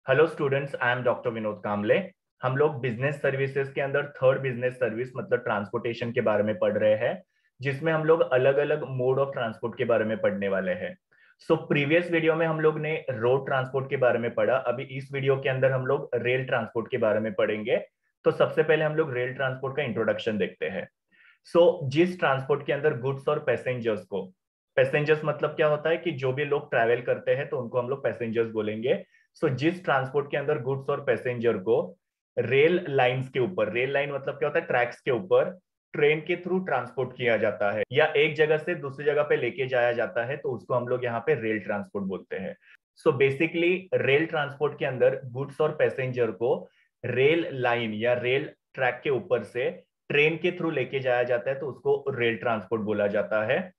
Hello students, I am doctor Vinod Kamle. हम लोग business services के अंदर थर्ड बिजनेस सर्विस मतलब ट्रांसपोर्टेशन के बारे में पढ़ रहे हैं, जिसमें हम लोग अलग अलग मोड ऑफ ट्रांसपोर्ट के बारे में पढ़ने वाले हैं। सो प्रीवियस वीडियो में हम लोग ने रोड ट्रांसपोर्ट के बारे में पढ़ा। अभी इस वीडियो के अंदर हम लोग रेल ट्रांसपोर्ट के बारे में पढ़ेंगे। तो सबसे पहले हम लोग रेल ट्रांसपोर्ट का इंट्रोडक्शन देखते हैं। जिस ट्रांसपोर्ट के अंदर गुड्स और पैसेंजर्स को, पैसेंजर्स मतलब क्या होता है कि जो भी लोग ट्रैवल करते हैं तो उनको हम लोग पैसेंजर्स बोलेंगे। जिस ट्रांसपोर्ट के अंदर गुड्स और पैसेंजर को रेल लाइंस के ऊपर, रेल लाइन मतलब क्या होता है, ट्रैक्स के ऊपर ट्रेन के थ्रू ट्रांसपोर्ट किया जाता है या एक जगह से दूसरी जगह पे लेके जाया जाता है, तो उसको हम लोग यहाँ पे रेल ट्रांसपोर्ट बोलते हैं। बेसिकली रेल ट्रांसपोर्ट के अंदर गुड्स और पैसेंजर को रेल लाइन या रेल ट्रैक के ऊपर से ट्रेन के थ्रू लेके जाया जाता है, तो उसको रेल ट्रांसपोर्ट बोला जाता है।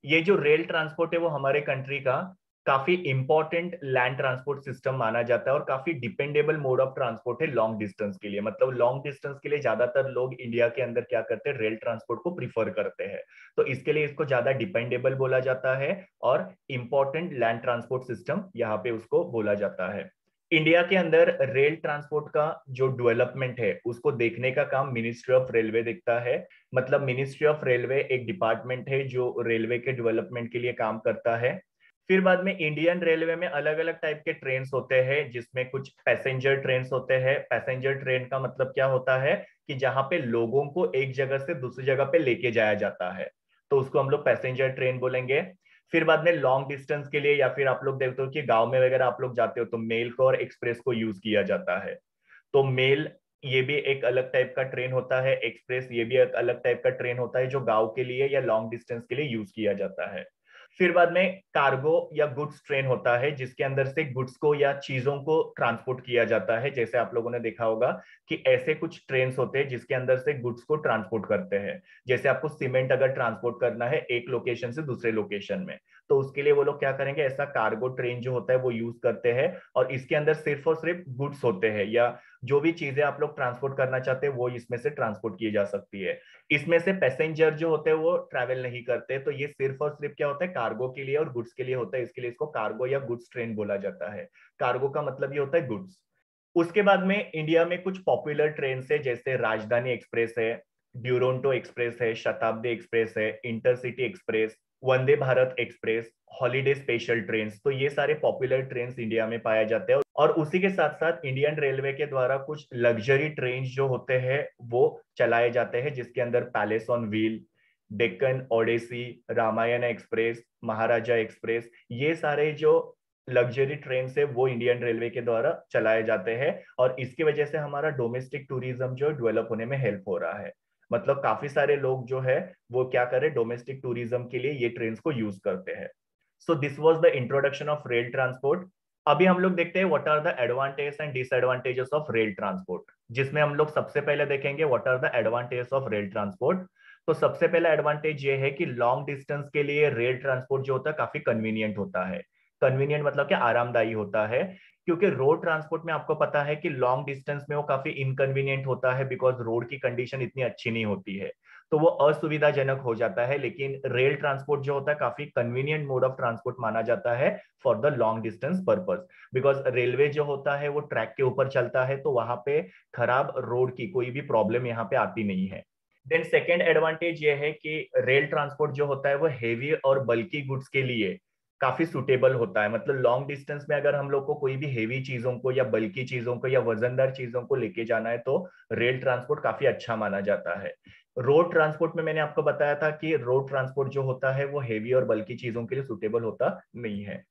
ये जो रेल ट्रांसपोर्ट है वो हमारे कंट्री का काफी इंपॉर्टेंट लैंड ट्रांसपोर्ट सिस्टम माना जाता है और काफी डिपेंडेबल मोड ऑफ ट्रांसपोर्ट है लॉन्ग डिस्टेंस के लिए। मतलब लॉन्ग डिस्टेंस के लिए ज्यादातर लोग इंडिया के अंदर क्या करते हैं, रेल ट्रांसपोर्ट को प्रीफर करते हैं। तो इसके लिए इसको ज्यादा डिपेंडेबल बोला जाता है और इंपॉर्टेंट लैंड ट्रांसपोर्ट सिस्टम यहाँ पे उसको बोला जाता है। इंडिया के अंदर रेल ट्रांसपोर्ट का जो डेवलपमेंट है उसको देखने का काम मिनिस्ट्री ऑफ रेलवे देखता है। मतलब मिनिस्ट्री ऑफ रेलवे एक डिपार्टमेंट है जो रेलवे के डेवलपमेंट के लिए काम करता है। फिर बाद में इंडियन रेलवे में अलग अलग टाइप के ट्रेन्स होते हैं, जिसमें कुछ पैसेंजर ट्रेन्स होते हैं। पैसेंजर ट्रेन का मतलब क्या होता है कि जहां पे लोगों को एक जगह से दूसरी जगह पे लेके जाया जाता है, तो उसको हम लोग पैसेंजर ट्रेन बोलेंगे। फिर बाद में लॉन्ग डिस्टेंस के लिए या फिर आप लोग देखते हो कि गांव में वगैरह आप लोग जाते हो तो मेल को और एक्सप्रेस को यूज किया जाता है। तो मेल ये भी एक अलग टाइप का ट्रेन होता है, एक्सप्रेस ये भी एक अलग टाइप का ट्रेन होता है जो गांव के लिए या लॉन्ग डिस्टेंस के लिए यूज किया जाता है। फिर बाद में कार्गो या गुड्स ट्रेन होता है, जिसके अंदर से गुड्स को या चीजों को ट्रांसपोर्ट किया जाता है। जैसे आप लोगों ने देखा होगा कि ऐसे कुछ ट्रेन होते हैं जिसके अंदर से गुड्स को ट्रांसपोर्ट करते हैं। जैसे आपको सीमेंट अगर ट्रांसपोर्ट करना है एक लोकेशन से दूसरे लोकेशन में, तो उसके लिए वो लोग क्या करेंगे, ऐसा कार्गो ट्रेन जो होता है वो यूज करते हैं। और इसके अंदर सिर्फ और सिर्फ गुड्स होते हैं या जो भी चीजें आप लोग ट्रांसपोर्ट करना चाहते हैं वो इसमें से ट्रांसपोर्ट की जा सकती है। इसमें से पैसेंजर जो होते हैं वो ट्रैवल नहीं करते, तो ये सिर्फ और सिर्फ क्या होता है, कार्गो के लिए और गुड्स के लिए होता है। इसके लिए इसको कार्गो या गुड्स ट्रेन बोला जाता है। कार्गो का मतलब ये होता है गुड्स। उसके बाद में इंडिया में कुछ पॉपुलर ट्रेन है, जैसे राजधानी एक्सप्रेस है, ड्यूरोंटो एक्सप्रेस है, शताब्दी एक्सप्रेस है, intercity express, Vande Bharat express, holiday special train. तो ये सारे पॉपुलर ट्रेन इंडिया में पाए जाते हैं। और उसी के साथ साथ इंडियन रेलवे के द्वारा कुछ लग्जरी ट्रेन जो होते हैं वो चलाए जाते हैं, जिसके अंदर palace on wheel, Deccan Odyssey, Ramayana express, Maharaja express, ये सारे जो लग्जरी ट्रेन है वो इंडियन रेलवे के द्वारा चलाए जाते हैं। और इसकी वजह से हमारा डोमेस्टिक टूरिज्म जो डेवलप होने में हेल्प हो रहा है। मतलब काफी सारे लोग जो है वो क्या करें, डोमेस्टिक टूरिज्म के लिए ये ट्रेन को यूज करते हैं। This was the introduction of rail transport. अभी हम लोग देखते हैं what are the advantage and disadvantages of rail transport, जिसमें हम लोग सबसे पहले देखेंगे what are the advantages of rail transport. तो सबसे पहला एडवांटेज ये है कि लॉन्ग डिस्टेंस के लिए रेल ट्रांसपोर्ट जो होता है काफी कन्वीनियंट होता है। कन्वीनियंट मतलब क्या, आरामदायी होता है। क्योंकि रोड ट्रांसपोर्ट में आपको पता है कि लॉन्ग डिस्टेंस में वो काफी इनकन्वीनियंट होता है, बिकॉज रोड की कंडीशन इतनी अच्छी नहीं होती है, तो वो असुविधाजनक हो जाता है। लेकिन रेल ट्रांसपोर्ट जो होता है काफी कन्वीनियंट मोड ऑफ ट्रांसपोर्ट माना जाता है for the long distance purpose. Because railway जो होता है वो ट्रैक के ऊपर चलता है, तो वहां पे खराब रोड की कोई भी प्रॉब्लम यहाँ पे आती नहीं है। देन सेकेंड एडवांटेज ये है कि रेल ट्रांसपोर्ट जो होता है वो हेवी और बल्की गुड्स के लिए काफी सुटेबल होता है। मतलब लॉन्ग डिस्टेंस में अगर हम लोग को कोई भी हेवी चीजों को या बल्की चीजों को या वजनदार चीजों को लेके जाना है तो रेल ट्रांसपोर्ट काफी अच्छा माना जाता है। रोड ट्रांसपोर्ट में मैंने आपको बताया था कि रोड ट्रांसपोर्ट जो होता है वो हेवी और बल्की चीजों के लिए सुटेबल होता नहीं है।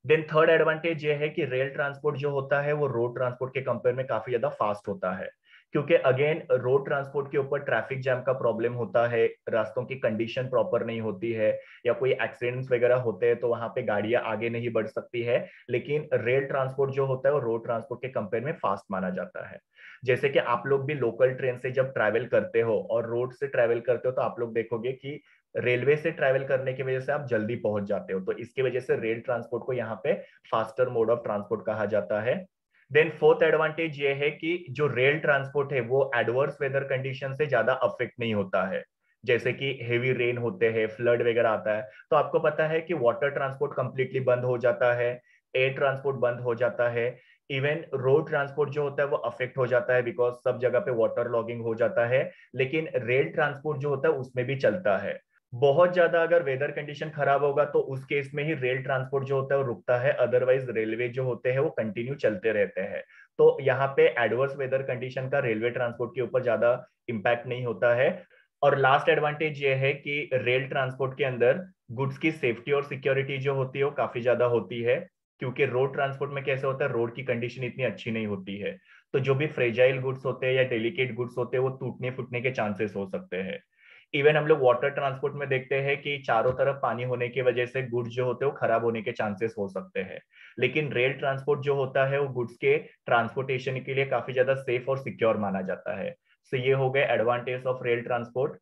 देन थर्ड एडवांटेज ये है कि रेल ट्रांसपोर्ट जो होता है वो रोड ट्रांसपोर्ट के कंपेयर में काफी ज्यादा फास्ट होता है। क्योंकि अगेन रोड ट्रांसपोर्ट के ऊपर ट्रैफिक जैम का प्रॉब्लम होता है, रास्तों की कंडीशन प्रॉपर नहीं होती है या कोई एक्सीडेंट्स वगैरह होते हैं तो वहां पे गाड़ियां आगे नहीं बढ़ सकती है। लेकिन रेल ट्रांसपोर्ट जो होता है वो रोड ट्रांसपोर्ट के कंपेयर में फास्ट माना जाता है। जैसे कि आप लोग भी लोकल ट्रेन से जब ट्रैवल करते हो और रोड से ट्रैवल करते हो तो आप लोग देखोगे कि रेलवे से ट्रैवल करने की वजह से आप जल्दी पहुंच जाते हो, तो इसकी वजह से रेल ट्रांसपोर्ट को यहाँ पे फास्टर मोड ऑफ ट्रांसपोर्ट कहा जाता है। देन फोर्थ एडवांटेज ये है कि जो रेल ट्रांसपोर्ट है वो एडवर्स वेदर कंडीशन से ज्यादा अफेक्ट नहीं होता है। जैसे कि हेवी रेन होते हैं, फ्लड वगैरह आता है, तो आपको पता है कि वाटर ट्रांसपोर्ट कंप्लीटली बंद हो जाता है, एयर ट्रांसपोर्ट बंद हो जाता है। इवन रोड ट्रांसपोर्ट जो होता है वो अफेक्ट हो जाता है, बिकॉज सब जगह पे वाटर लॉगिंग हो जाता है। लेकिन रेल ट्रांसपोर्ट जो होता है उसमें भी चलता है। बहुत ज्यादा अगर वेदर कंडीशन खराब होगा तो उस केस में ही रेल ट्रांसपोर्ट जो होता है वो रुकता है, अदरवाइज रेलवे जो होते हैं वो कंटिन्यू चलते रहते हैं। तो यहाँ पे एडवर्स वेदर कंडीशन का रेलवे ट्रांसपोर्ट के ऊपर ज्यादा इम्पैक्ट नहीं होता है। और लास्ट एडवांटेज ये है कि रेल ट्रांसपोर्ट के अंदर गुड्स की सेफ्टी और सिक्योरिटी जो होती है वो काफी ज्यादा होती है, क्योंकि रोड ट्रांसपोर्ट में कैसे होता है, रोड की कंडीशन इतनी अच्छी नहीं होती है। तो जो भी फ्रेजाइल गुड्स होते हैं या डेलिकेट गुड्स होते हैं वो टूटने फूटने के चांसेस हो सकते हैं। इवन हम लोग वाटर ट्रांसपोर्ट में देखते हैं कि चारों तरफ पानी होने की वजह से गुड्स जो होते हैं वो खराब होने के चांसेस हो सकते हैं। लेकिन रेल ट्रांसपोर्ट जो होता है वो गुड्स के ट्रांसपोर्टेशन के लिए काफी ज्यादा सेफ और सिक्योर माना जाता है। सो ये हो गए एडवांटेज ऑफ रेल ट्रांसपोर्ट।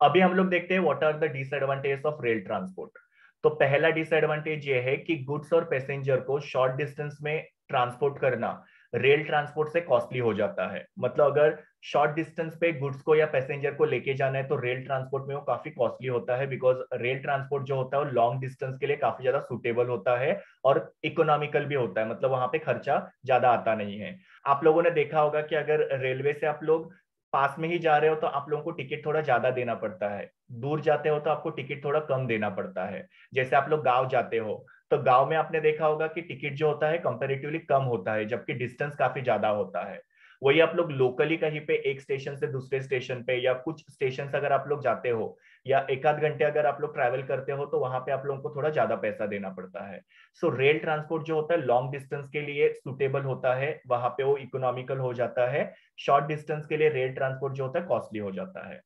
अभी हम लोग देखते हैं what are the disadvantage of rail transport. तो पहला डिसएडवांटेज ये है कि गुड्स और पैसेंजर को शॉर्ट डिस्टेंस में ट्रांसपोर्ट करना रेल ट्रांसपोर्ट से कॉस्टली हो जाता है। मतलब अगर शॉर्ट डिस्टेंस पे गुड्स को या पैसेंजर को लेके जाना है तो रेल ट्रांसपोर्ट में वो काफी कॉस्टली होता है, बिकॉज रेल ट्रांसपोर्ट जो होता है वो लॉन्ग डिस्टेंस के लिए काफी ज्यादा सुटेबल होता है और इकोनॉमिकल भी होता है, मतलब वहां पे खर्चा ज्यादा आता नहीं है। आप लोगों ने देखा होगा कि अगर रेलवे से आप लोग पास में ही जा रहे हो तो आप लोगों को टिकट थोड़ा ज्यादा देना पड़ता है, दूर जाते हो तो आपको टिकट थोड़ा कम देना पड़ता है। जैसे आप लोग गांव जाते हो तो गांव में आपने देखा होगा कि टिकट जो होता है कंपैरेटिवली कम होता है, जबकि डिस्टेंस काफी ज्यादा होता है। वही आप लोग लोकली कहीं पे एक स्टेशन से दूसरे स्टेशन पे या कुछ स्टेशन अगर आप लोग जाते हो या एक आध घंटे अगर आप लोग ट्रैवल करते हो तो वहां पे आप लोगों को थोड़ा ज्यादा पैसा देना पड़ता है। सो रेल ट्रांसपोर्ट जो होता है लॉन्ग डिस्टेंस के लिए सुटेबल होता है, वहां पे वो इकोनॉमिकल हो जाता है। शॉर्ट डिस्टेंस के लिए रेल ट्रांसपोर्ट जो होता है कॉस्टली हो जाता है।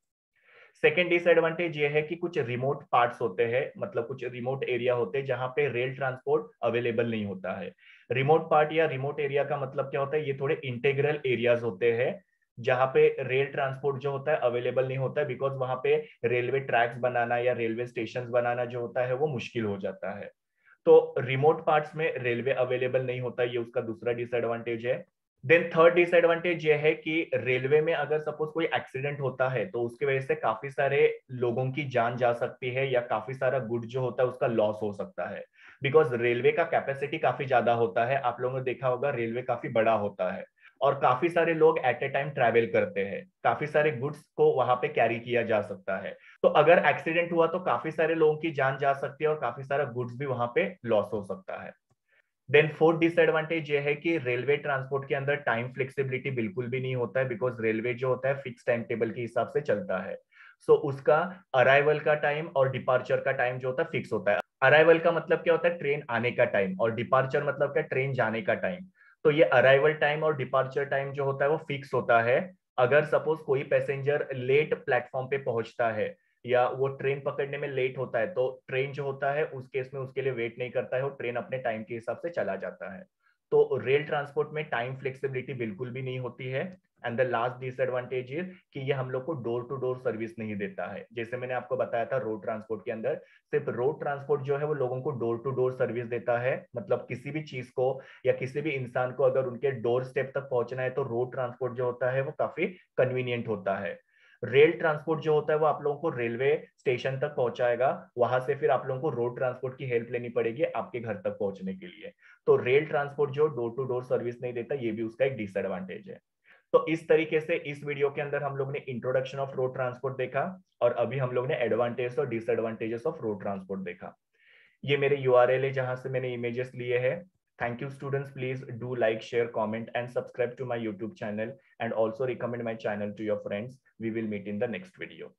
सेकेंड डिसएडवांटेज ये है कि कुछ रिमोट पार्ट्स होते हैं, मतलब कुछ रिमोट एरिया होते हैं जहां पे रेल ट्रांसपोर्ट अवेलेबल नहीं होता है। रिमोट पार्ट या रिमोट एरिया का मतलब क्या होता है, ये थोड़े इंटेग्रल एरियाज होते हैं जहां पे रेल ट्रांसपोर्ट जो होता है अवेलेबल नहीं होता है, बिकॉज वहां पे रेलवे ट्रैक्स बनाना या रेलवे स्टेशन बनाना जो होता है वो मुश्किल हो जाता है। तो रिमोट पार्ट्स में रेलवे अवेलेबल नहीं होता, ये उसका दूसरा डिसएडवांटेज है। देन थर्ड डिसएडवांटेज ये है कि रेलवे में अगर सपोज कोई एक्सीडेंट होता है तो उसकी वजह से काफी सारे लोगों की जान जा सकती है या काफी सारा गुड जो होता है उसका लॉस हो सकता है, बिकॉज रेलवे का कैपेसिटी काफी ज्यादा होता है। आप लोगों ने देखा होगा रेलवे काफी बड़ा होता है और काफी सारे लोग एट ए टाइम ट्रैवल करते हैं, काफी सारे गुड्स को वहां पे कैरी किया जा सकता है। तो अगर एक्सीडेंट हुआ तो काफी सारे लोगों की जान जा सकती है और काफी सारा गुड्स भी वहां पे लॉस हो सकता है। देन फोर्थ डिसएडवांटेज ये है कि रेलवे ट्रांसपोर्ट के अंदर टाइम फ्लेक्सिबिलिटी बिल्कुल भी नहीं होता है, बिकॉज रेलवे जो होता है फिक्स टाइम टेबल के हिसाब से चलता है। सो उसका अराइवल का टाइम और डिपार्चर का टाइम जो होता है फिक्स होता है। अराइवल का मतलब क्या होता है, ट्रेन आने का टाइम, और डिपार्चर मतलब क्या, ट्रेन जाने का टाइम। तो ये अराइवल टाइम और डिपार्चर टाइम जो होता है वो फिक्स होता है। अगर सपोज कोई पैसेंजर लेट प्लेटफॉर्म पे पहुंचता है या वो ट्रेन पकड़ने में लेट होता है तो ट्रेन जो होता है उस केस में उसके लिए वेट नहीं करता है, वो ट्रेन अपने टाइम के हिसाब से चला जाता है। तो रेल ट्रांसपोर्ट में टाइम फ्लेक्सिबिलिटी बिल्कुल भी नहीं होती है। And the last disadvantage is कि ये हम लोग को डोर टू डोर सर्विस नहीं देता है। जैसे मैंने आपको बताया था रोड ट्रांसपोर्ट के अंदर सिर्फ रोड ट्रांसपोर्ट जो है वो लोगों को डोर टू डोर सर्विस देता है, मतलब किसी भी चीज को या किसी भी इंसान को अगर उनके डोर स्टेप तक पहुंचना है तो रोड ट्रांसपोर्ट जो होता है वो काफी कन्वीनियंट होता है। रेल ट्रांसपोर्ट जो होता है वो आप लोगों को रेलवे स्टेशन तक पहुंचाएगा, वहां से फिर आप लोगों को रोड ट्रांसपोर्ट की हेल्प लेनी पड़ेगी आपके घर तक पहुंचने के लिए। तो रेल ट्रांसपोर्ट जो डोर टू डोर सर्विस नहीं देता, ये भी उसका एक डिसएडवांटेज है। तो इस तरीके से इस वीडियो के अंदर हम लोग ने इंट्रोडक्शन ऑफ रोड ट्रांसपोर्ट देखा और अभी हम लोग ने एडवांटेज और डिसएडवांटेजेस ऑफ रोड ट्रांसपोर्ट देखा। ये मेरे यूआरएल है जहां से मैंने इमेजेस लिए हैं। Thank you students, please do like, share, comment and subscribe to my YouTube channel and also recommend my channel to your friends. We will meet in the next video.